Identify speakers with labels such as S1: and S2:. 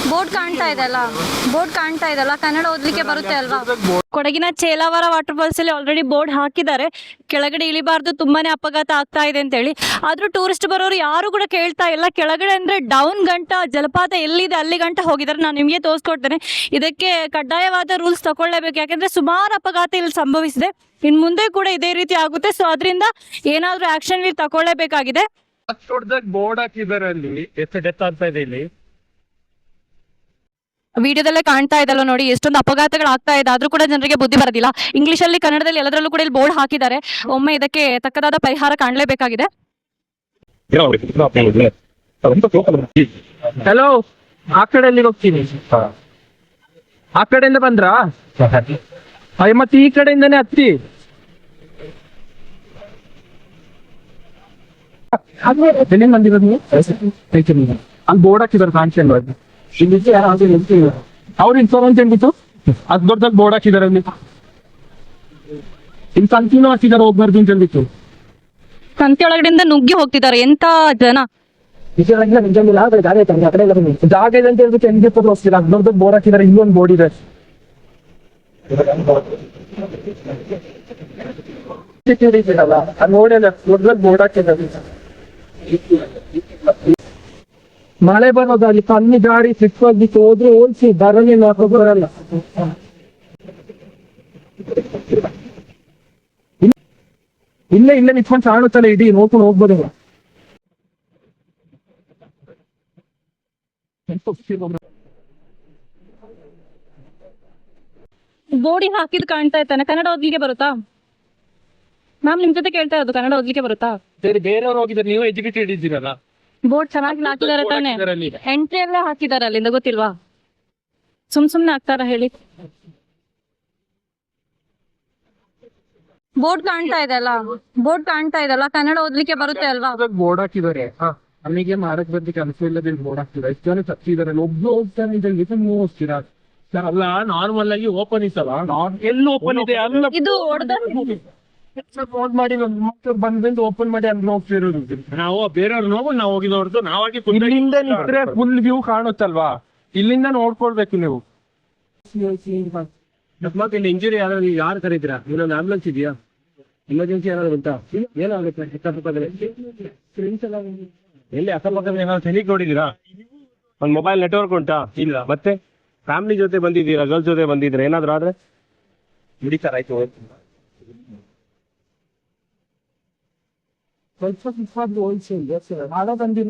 S1: Board ಕಾಣ್ತಾ ಇದೆಲ್ಲ ಕನ್ನಡ ಓದ್ಲಿಕ್ಕೆ ಬರುತ್ತೆ ಅಲ್ವಾ? ಕೊಡಗಿನ ಚೇಲಾವರ ವಾಟರ್ ಫಾಲ್ಸ್ ಅಲ್ಲಿ ಆಲ್ರೆಡಿ ಬೋರ್ಡ್ ಹಾಕಿದ್ದಾರೆ, ಕೆಳಗಡೆ ಇಳಿಬಾರ್ದು, ತುಂಬಾನೇ ಅಪಘಾತ ಆಗ್ತಾ ಇದೆ ಅಂತ ಹೇಳಿ. ಆದ್ರೂ ಟೂರಿಸ್ಟ್ ಬರೋರು ಯಾರು ಕೂಡ ಕೇಳ್ತಾ ಇಲ್ಲ. ಕೆಳಗಡೆ ಅಂದ್ರೆ ಡೌನ್ ಗಂಟ ಜಲಪಾತ ಎಲ್ಲಿದೆ ಅಲ್ಲಿ ಗಂಟ ಹೋಗಿದ್ದಾರೆ. ನಾನು ನಿಮಗೆ ತೋರಿಸ್ಕೊಡ್ತೇನೆ. ಇದಕ್ಕೆ ಕಡ್ಡಾಯವಾದ ರೂಲ್ಸ್ ತಗೊಳ್ಳೇಬೇಕು, ಯಾಕಂದ್ರೆ ಸುಮಾರು ಅಪಘಾತ ಇಲ್ಲಿ ಸಂಭವಿಸಿದೆ. ಇನ್ ಮುಂದೆ ಕೂಡ ಇದೇ ರೀತಿ ಆಗುತ್ತೆ. ಸೊ ಅದರಿಂದ ಏನಾದ್ರೂ ಆಕ್ಷನ್ ಇಲ್ಲಿ ತಗೊಳ್ಳೇಬೇಕಾಗಿದೆ.
S2: ಬೋರ್ಡ್ ಹಾಕಿದ್ದಾರೆ, ಅಲ್ಲಿ ಎಷ್ಟು ಡೆತ್ ಆಗ್ತಾ ಇದೆ ಇಲ್ಲಿ
S1: ವಿಡಿಯೋದಲ್ಲೇ ಕಾಣ್ತಾ ಇದಲ್ಲ ನೋಡಿ, ಎಷ್ಟೊಂದು ಅಪಘಾತಗಳು ಆಗ್ತಾ ಇದೆ. ಆದ್ರೂ ಕೂಡ ಜನರಿಗೆ ಬುದ್ಧಿ ಬರೋದಿಲ್ಲ. ಇಂಗ್ಲಿಷ್ ಅಲ್ಲಿ ಕನ್ನಡದಲ್ಲಿ ಎಲ್ಲದರಲ್ಲೂ ಕೂಡ ಇಲ್ಲಿ ಬೋರ್ಡ್ ಹಾಕಿದ್ದಾರೆ. ಒಮ್ಮೆ ಇದಕ್ಕೆ ತಕ್ಕದಾದ ಪರಿಹಾರ ಕಾಣಲೇಬೇಕಾಗಿದೆ.
S2: ಹಲೋ, ಆ ಕಡೆ ಎಲ್ಲಿಗೆ ಹೋಗ್ತೀನಿ? ಆ ಕಡೆಯಿಂದ ಬಂದ್ರಾ? ಮತ್ತೆ ಈ ಕಡೆಯಿಂದನೇ ಹತ್ತಿ. ಎಲ್ಲಿಂದ ಬಂದಿರೋದು ನೀವು? ಅಲ್ಲಿ ಬೋರ್ಡ್ ಹಾಕಿದಾರೆ ಕಾಣಿಸ್ತಾ ಅವ್ರ ಇನ್ಶೂರೆನ್ಸ್ ಏನ್ಬಿಟ್ಟು ಅದ್ ದೊಡ್ಡದಾಗ ಬೋರ್ಡ್ ಹಾಕಿದಾರೆ. ಅಲ್ಲಿ ಇಲ್ಲಿ ಕಂಟಿನ್ಯೂ ಹಾಕಿದಾರೆ, ಹೋಗ್ಬಾರ್ದು ಅಂತ ಹೇಳ್ಬಿಟ್ಟು.
S1: ಸಂತೆ ಒಳಗಡೆಯಿಂದ ನುಗ್ಗಿ ಹೋಗ್ತಿದ್ದಾರೆ ಎಂತ ಜನ.
S2: ಜಾಗ ಇದೆ ಅಂತ ಹೇಳ್ಬಿಟ್ಟು ಹೆಂಗೆ ಹೋಗ್ತೀರಾ? ಅದ್ ದೊಡ್ಡದಾಗ ಬೋರ್ಡ್ ಹಾಕಿದಾರೆ. ಇನ್ನೊಂದು ಬೋರ್ಡ್ ಇದೆ. ನೋಡಿ ದೊಡ್ಡದಾಗ ಬೋರ್ಡ್ ಹಾಕಿದ್ದಾರೆ. ಮಳೆ ಬರೋದು, ಅಲ್ಲಿ ಕಮ್ಮಿ ಗಾಡಿ ಸ್ಲಿಪ್ ಆಗಿತ್ತು, ಹೋದ್ರೆ ಹೋಲ್ಸಿ ಬರಲಿ ಬರಲ್ಲ. ಇಲ್ಲೇ ನಿಂತ್ಕೊಂಡು ಕಾಣುತ್ತಲ್ಲ, ಇಡೀ ನೋಡ್ಕೊಂಡು ಹೋಗ್ಬೋದು.
S1: ಬೋರ್ಡಿ ಹಾಕಿದ್ ಕಾಣ್ತಾ ಇರ್ತಾನೆ. ಕನ್ನಡ ಓದ್ಲಿಕ್ಕೆ ಬರುತ್ತಾ ಮ್ಯಾಮ್? ನಿಮ್ ಜೊತೆ ಕೇಳ್ತಾ ಇರೋದು, ಕನ್ನಡ ಓದ್ಲಿಕ್ಕೆ ಬರುತ್ತಾ?
S2: ಬೇರೆಯವ್ರು ಹೋಗಿದ್ದಾರೆ, ನೀವು ಎಜುಕೇಟೆಡ್ ಇದ್ದೀರಲ್ಲ.
S1: ಬೋರ್ಡ್ ಚೆನ್ನಾಗಿ ಹಾಕಿದಾರೆ ತಾನೆ, ಎಂಟ್ರಿ ಎಲ್ಲ ಹಾಕಿದಾರೆ ಅಲ್ಲಿಂದ, ಗೊತ್ತಿಲ್ವಾ? ಸುಮ್ನೆ ಹಾಕ್ತಾರ ಹೇಳಿ? ಬೋರ್ಡ್ ಕಾಣ್ತಾ ಇದೆಲ್ಲ ಕನ್ನಡ ಓದ್ಲಿಕ್ಕೆ ಬರುತ್ತೆ ಅಲ್ವಾ?
S2: ಬೋರ್ಡ್ ಹಾಕಿದ್ದಾರೆ. ನಮಗೆ ಮಾರಕ್ ಬಂದು ಕೆಲಸ ಇಲ್ಲದೆ ಬೋರ್ಡ್ ಹಾಕ್ತಿದ್ದಾರೆ. ಎಷ್ಟು ಜನ ತಪ್ಪಿದ್ದಾರೆ, ಒಬ್ರು ಹೋಗ್ತಾನೆ ಇದೆ. ನೀವು ಹೋಗ್ತೀರಾ? ಅಲ್ಲ, ನಾರ್ಮಲ್ ಆಗಿ ಓಪನ್ ಇತ್ತಲ್ಲ, ಎಲ್ಲಿ ಓಪನ್ ಇದೆ
S1: ಇದು
S2: ಫೋನ್ ಮಾಡಿ ಬಂದು ಓಪನ್ ಮಾಡಿ ಅಲ್ಲಿ ಹೋಗ್ತಿರೋದು. ನಾವು ಬೇರೆಯವ್ರು ನೋವು ನಾವು ಹೋಗಿದವ್ರದ್ದು ನಾವಾಗಿ ಇಲ್ಲಿಂದ ನಿಂತ್ರೆ ಫುಲ್ ವ್ಯೂ ಕಾಣುತ್ತಲ್ವಾ, ಇಲ್ಲಿಂದ ನೋಡ್ಕೊಳ್ಬೇಕು ನೀವು. ಅಕಸ್ಮಾತ್ ಇಲ್ಲಿ ಇಂಜುರಿ ಯಾರು ಕರೀತೀರಾ? ಇನ್ನೊಂದು ಆಂಬುಲೆನ್ಸ್ ಇದೆಯಾ? ಎಮರ್ಜೆನ್ಸಿ ಏನಾದ್ರು ಉಂಟಾ? ಏನಾಗುತ್ತೆ ಅಕ್ಕಪಕ್ಕದಲ್ಲಿ? ಎಲ್ಲಿ ಅಕ್ಕಪಕ್ಕದಲ್ಲಿ ಏನಾದ್ರು ಸೆನಿಕ್ ನೋಡಿದೀರಾ? ಒಂದು ಮೊಬೈಲ್ ನೆಟ್ವರ್ಕ್ ಉಂಟಾ? ಇಲ್ಲ. ಮತ್ತೆ ಫ್ಯಾಮಿಲಿ ಜೊತೆ ಬಂದಿದ್ದೀರಾ, ಗರ್ಲ್ಸ್ ಜೊತೆ ಬಂದಿದ್ದೀರಾ, ಏನಾದ್ರು ಆದ್ರೆ ಹಿಡಿತಾರ? ಆಯ್ತು, ಸ್ವಲ್ಪ ಹೋಲ್ಸಿ ಮಾಡೋದಂದಿರು.